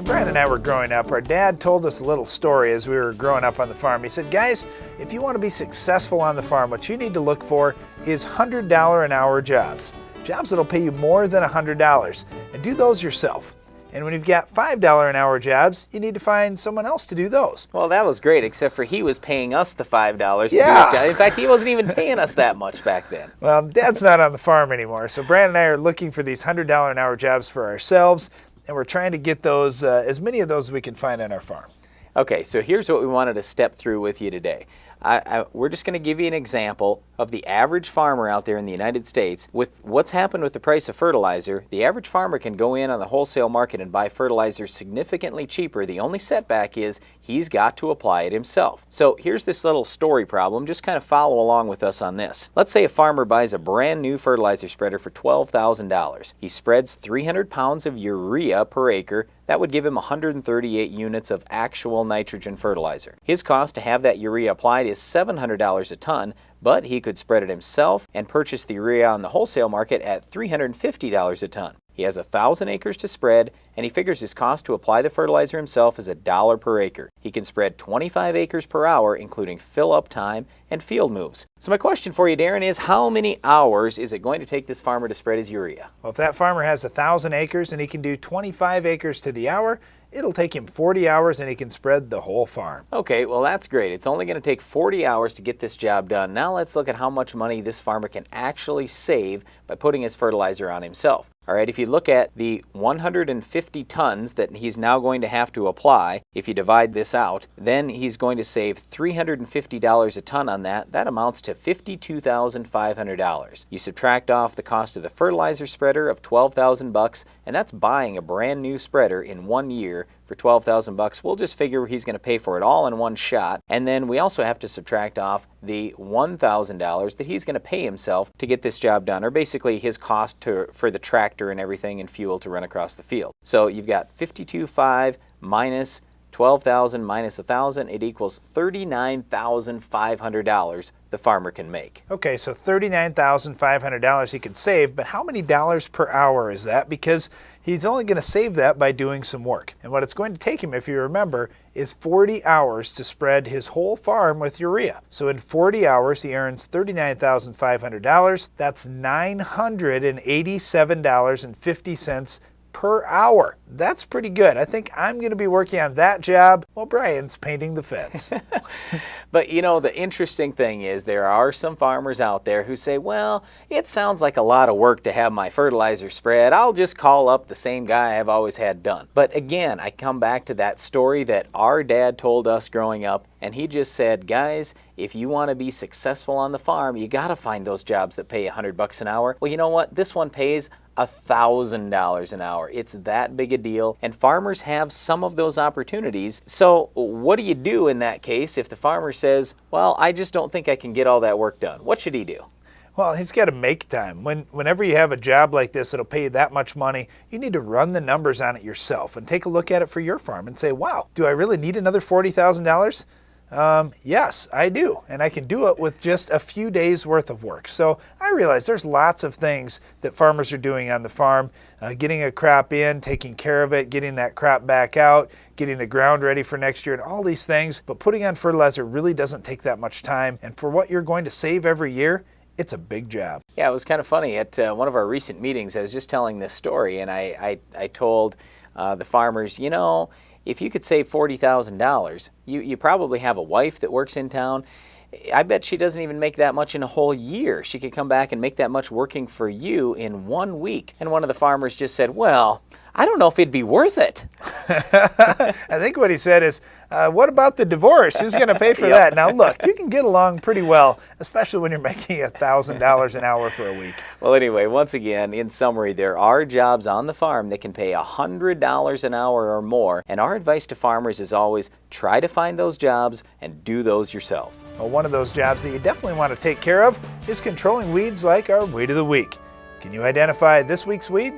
Brad and I were growing up, our dad told us a little story as we were growing up on the farm. He said, guys, if you want to be successful on the farm, what you need to look for is $100 an hour jobs. Jobs that'll pay you more than $100, and do those yourself. And when you've got $5 an hour jobs, you need to find someone else to do those. Well, that was great, except for he was paying us the $5 to do this job. In fact, he wasn't even paying us that much back then. Well, Dad's not on the farm anymore, so Brad and I are looking for these $100 an hour jobs for ourselves, and we're trying to get those, as many of those as we can find on our farm. Okay, so here's what we wanted to step through with you today. We're just going to give you an example of the average farmer out there in the United States. With what's happened with the price of fertilizer, the average farmer can go in on the wholesale market and buy fertilizer significantly cheaper. The only setback is he's got to apply it himself. So here's this little story problem. Just kind of follow along with us on this. Let's say a farmer buys a brand new fertilizer spreader for $12,000. He spreads 300 pounds of urea per acre. That would give him 138 units of actual nitrogen fertilizer. His cost to have that urea applied is $700 a ton, but he could spread it himself and purchase the urea on the wholesale market at $350 a ton. He has 1,000 acres to spread, and he figures his cost to apply the fertilizer himself is $1 per acre. He can spread 25 acres per hour, including fill-up time and field moves. So my question for you, Darren, is how many hours is it going to take this farmer to spread his urea? Well, if that farmer has 1,000 acres and he can do 25 acres to the hour, it'll take him 40 hours and he can spread the whole farm. Okay, well that's great. It's only going to take 40 hours to get this job done. Now let's look at how much money this farmer can actually save by putting his fertilizer on himself. All right, if you look at the 150 tons that he's now going to have to apply, if you divide this out, then he's going to save $350 a ton on that. That amounts to $52,500. You subtract off the cost of the fertilizer spreader of $12,000, and that's buying a brand new spreader in 1 year for $12,000. We'll just figure he's going to pay for it all in one shot. And then we also have to subtract off the $1,000 that he's going to pay himself to get this job done, or basically his cost for the tractor and everything and fuel to run across the field. So you've got $52,500 minus $12,000 minus $1,000, it equals $39,500 the farmer can make. Okay, so $39,500 he can save, but how many dollars per hour is that? Because he's only going to save that by doing some work. And what it's going to take him, if you remember, is 40 hours to spread his whole farm with urea. So in 40 hours, he earns $39,500. That's $987.50 per hour. That's pretty good. I think I'm going to be working on that job while Brian's painting the fence. But you know, the interesting thing is there are some farmers out there who say, well, it sounds like a lot of work to have my fertilizer spread. I'll just call up the same guy I've always had done. But again, I come back to that story that our dad told us growing up, and he just said, guys, if you want to be successful on the farm, you got to find those jobs that pay $100 an hour. Well, you know what? This one pays $1,000 an hour. It's that big a deal, and farmers have some of those opportunities. So what do you do in that case if the farmer says, well, I just don't think I can get all that work done? What should he do? Well, he's got to make time. Whenever you have a job like this that'll pay you that much money, you need to run the numbers on it yourself and take a look at it for your farm and say, wow, do I really need another $40,000? Yes, I do, and I can do it with just a few days worth of work. So I realize there's lots of things that farmers are doing on the farm, getting a crop in, taking care of it, getting that crop back out, getting the ground ready for next year, and all these things. But putting on fertilizer really doesn't take that much time, and for what you're going to save every year, it's a big job. Yeah, it was kind of funny. At one of our recent meetings, I was just telling this story, and I told the farmers, you know, if you could save $40,000, you probably have a wife that works in town. I bet she doesn't even make that much in a whole year. She could come back and make that much working for you in 1 week. And one of the farmers just said, well, I don't know if it'd be worth it. I think what he said is, what about the divorce? Who's going to pay for that? Now look, you can get along pretty well, especially when you're making $1,000 an hour for a week. Well, anyway, once again, in summary, there are jobs on the farm that can pay $100 an hour or more. And our advice to farmers is always try to find those jobs and do those yourself. Well, one of those jobs that you definitely want to take care of is controlling weeds like our weed of the week. Can you identify this week's weed?